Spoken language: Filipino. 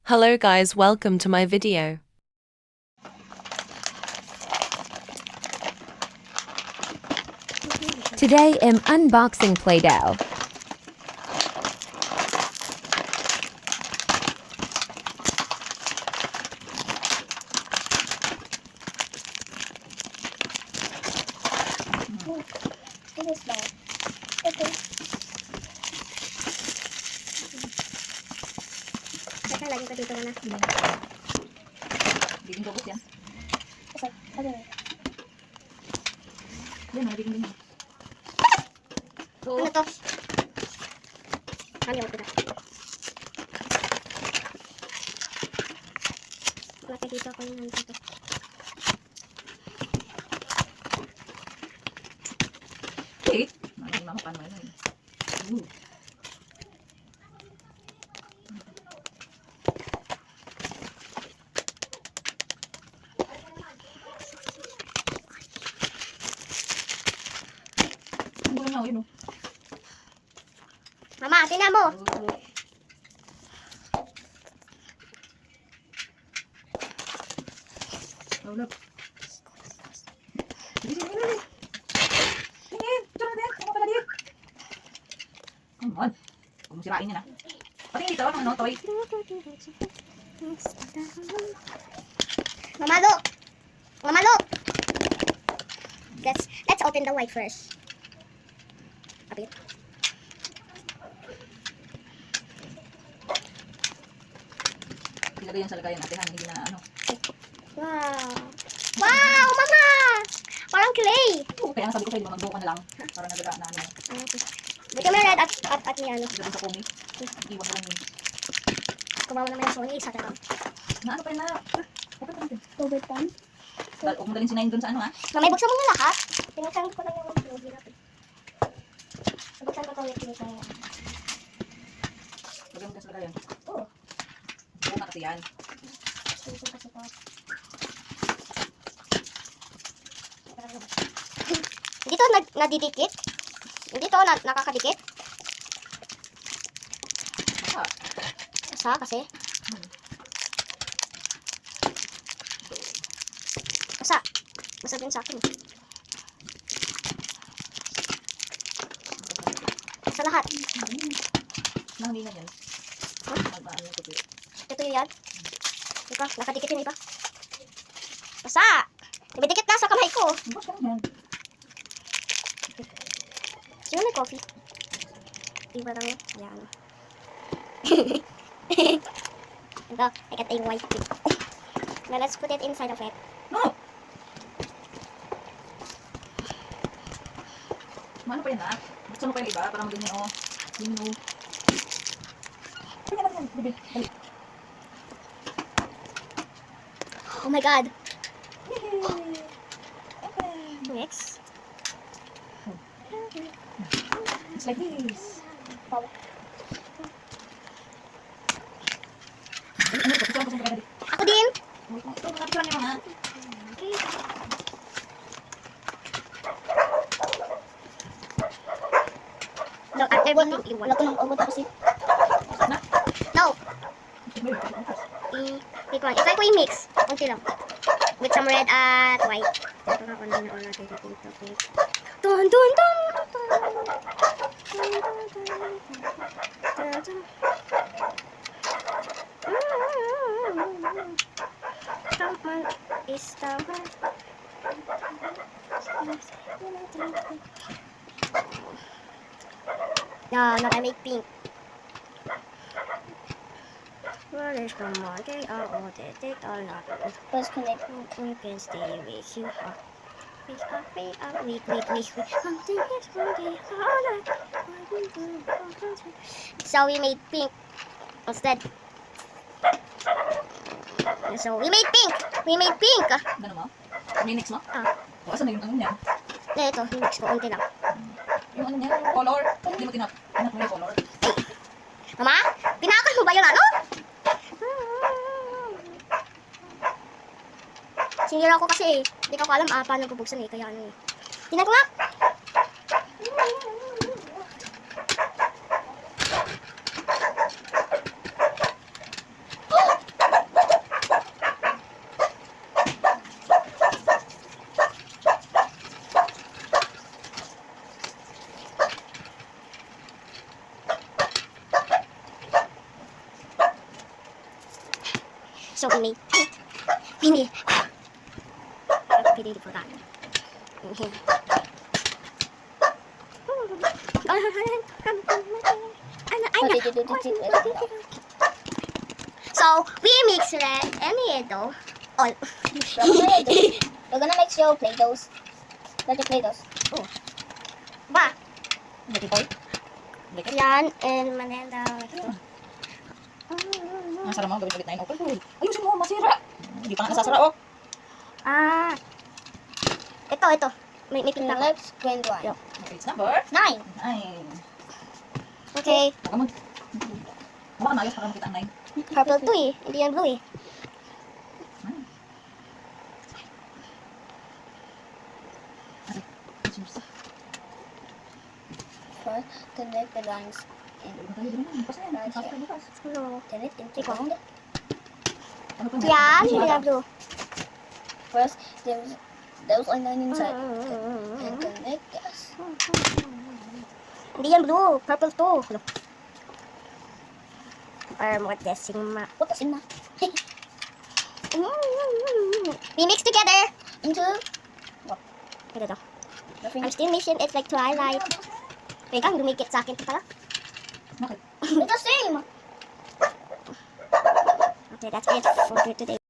Hello guys, welcome to my video. Today I'm unboxing Play-Doh. It is low. Okay. Teka, lagyan ko dito muna. Biging bubos yan. Kasi, ano yun? Yan, nabiging din yan. Ano to? Ano yung pula? Lagay dito ako yung nandito. Okay. Ano yung mama paano yun? Ang gulo na, yun o. Mama, tingnan mo! Ulap. Sige, sige, sige. Tingin, ito na din. Ano pala din? Come on. Huwag mo sirain yan ah. Patingin dito, ano, toy. Mama, look! Mama, look! Let's open the white first. Kapit. Ilagay yan sa lagayan natin, hindi na ano. Wow! Wow, Mama! Parang clay! Kaya nga sabi ko sa'yo, magbuo ka na lang. Para nagaga na ano. Buti kami red at ni ano. Ilagay sa kumi. Iwan mo lang yun. Kumawa naman yung Sony, isa ka lang. Na ano pa yun na? Open pa natin. Over time? Huwag mo dalhin si Nain dun sa ano ha? Mamay, buksan mo nga lahat. Pinagsan ko lang yung mga hirap. Buksan ko ito yung pinagsan mo. Lagay mo dun sa lagayan. Oo. Buo na kasi yan. Pinagsan kasi ito. Dito nadidikit. Dito nakakadikit. Ah. Isa kasi. Basa. Basa din sa akin. Sa lahat. Nahangin na yan. Ano yung puti. Ito yun yan. Ito, nakadikit yun iba. Basa! Nabidikit na sa kamay ko. Bakit ka yan? Sino may coffee? Iba lang yun. Yan. Ito, I got a white tip. Now let's put it inside of it. No! Ano pa yan ha? Buksan mo pa yung iba para maging yan o. Yun o. Kaya natin yan. Bibi. Dali. Oh my god. Yay! Okay. Next. It's like this. Ano ito? Buksan mo pa dali. Ako din. Ito, nakapikuran niyo ha. No, everything. Wala ko nang ubod kasi. Na? No. Wait one. Try ko i-mix. Unti lang. With some red at white. Ito nga kung ano natin dito. Dun, dun, dun, Taman is taman. Yeah, now I make pink. What is the Monday? Oh, they all not. First connect. We can stay with you. Wait. Something is Monday. So we made pink instead. So we made pink. We made pink. Gano'n mo? Minix mo? Ah, O, asan na yung ano niya? ito. Mix ko unti lang. Yung ano niya? Color? Hindi mo tinap mo yung color? Mama, pinakan mo ba yun ano? Sinira ko kasi eh. Hindi ko alam paano bubuksan eh. Kaya ano eh. Tingnan ko nga. So we made we need really forgot. So we mix red and yellow. All. We're gonna make sure Play-Dohs. Let the Play-Dohs. Ba? Lagi toy. Lagi. Yan and manenda. Nasara mo, gawin ulit na yun. Open food. Ayusin mo, masira. Hindi pa nga nasasara, oh. Ah. Ito. May pinta ko. Let's grind one. Yup. Okay, it's number 9. 9. Okay. Baka mag... Baka mayos para makita ang 9. Purple to eh. Hindi yan blue eh. First, connect the lines and Ano? connect into ground. Yan. Hindi yan blue. First, those are 9 inside. And connect this. Hindi yan blue. Purple to. Ano? Or mga dressing ma. What is in that? We mix together. Into Ito. the finger. I'm still mixing it like Twilight. Teka, lumikit sa akin ito pala. Bakit? It's the same. Okay, that's it for today.